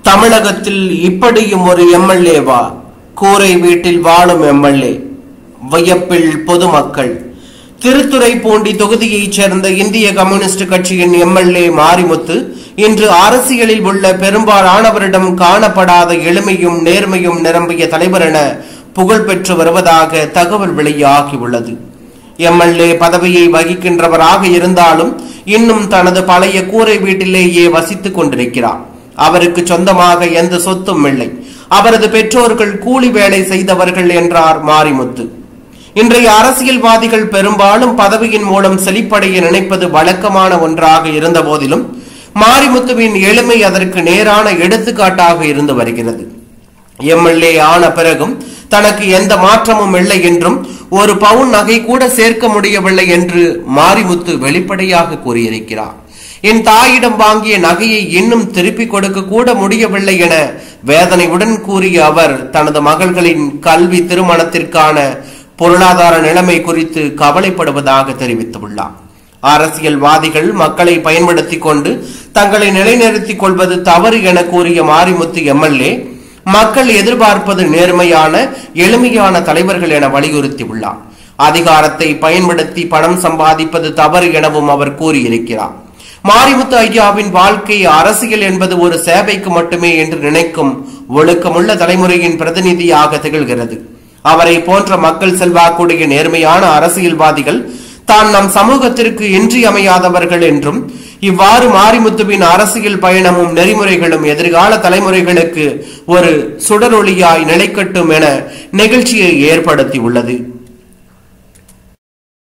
தமிழகத்தில் இப்படியும் ஒரு எம்எல்ஏவா? கூரை வீட்டில் வாழும் எம்எல்ஏ. வியப்பில் பொதுமக்கள். திருத்துறைப்பூண்டி தொகுதியைச் சேர்ந்த இந்திய கம்யூனிஸ்ட் கட்சியின் எம்எல்ஏ மாரிமுத்து இன்று அரசியலில் உள்ள பெரும்பாலானவரிடம் காணப்படாத எளிமையும் நேர்மையும் நிரம்பிய தலைவர் என புகழ் பெற்று வருவதாக தகவல் வெளியாகியுள்ளது. எம்எல்ஏ பதவியை வகிக்கின்றவராக இருந்தாலும் இன்னும் தனது பழைய கூரை வீட்டிலேயே வசித்துக் கொண்டிருக்கிறார். அவருக்கு சொந்தமாக எந்த சொத்தும் இல்லை. அவரது பெற்றோர்கள் கூலி வேலை செய்தவர்கள் என்றார் மாரிமுத்து. இன்றைய அரசியல்வாதிகள் பெரும்பாலும் பதவியின் மூலம் செழிப்படைய நினைப்பது வழக்கமான ஒன்றாக இருந்த போதிலும் மாரிமுத்துவின் எளிமை அதற்கு நேரான எடுத்துக்காட்டாக இருந்து வருகிறது. எம்எல்ஏ ஆன பிறகும் தனக்கு எந்த மாற்றமும் இல்லை என்றும் ஒரு பவுன் நகை கூட சேர்க்க முடியவில்லை என்று மாரிமுத்து வெளிப்படையாக கூறியிருக்கிறார். என் தாயிடம் வாங்கிய நகையை இன்னும் திருப்பிக் கொடுக்க கூட முடியவில்லை என வேதனையுடன் கூறிய அவர் தனது மகள்களின் கல்வி திருமணத்திற்கான பொருளாதார நிலைமை குறித்து கவலைப்படுவதாக தெரிவித்துள்ளார். அரசியல்வாதிகள் மக்களை பயன்படுத்திக் கொண்டு தங்களை நிலைநிறுத்திக் கொள்வது தவறு என கூறிய மாரிமுத்து எம்எல்ஏ மக்கள் எதிர்பார்ப்பது நேர்மையான எளிமையான தலைவர்கள் என வலியுறுத்தியுள்ளார். அதிகாரத்தை பயன்படுத்தி பணம் சம்பாதிப்பது தவறு எனவும் அவர் கூறியிருக்கிறார். மாரிமுத்து ஐயாவின் வாழ்க்கை அரசியல் என்பது ஒரு சேவைக்கு மட்டுமே என்று நினைக்கும் ஒழுக்கமுள்ள தலைமுறையின் பிரதிநிதியாக திகழ்கிறது. அவரை போன்ற மக்கள் செல்வாக்குடைய நேர்மையான அரசியல்வாதிகள் தான் நம் சமூகத்திற்கு இன்றியமையாதவர்கள் என்றும் இவ்வாறு மாரிமுத்துவின் அரசியல் பயணமும் நெறிமுறைகளும் எதிர்கால தலைமுறைகளுக்கு ஒரு சுடரொளியாய் நிலைக்கட்டும் என நிகழ்ச்சியை ஏற்படுத்தியுள்ளது.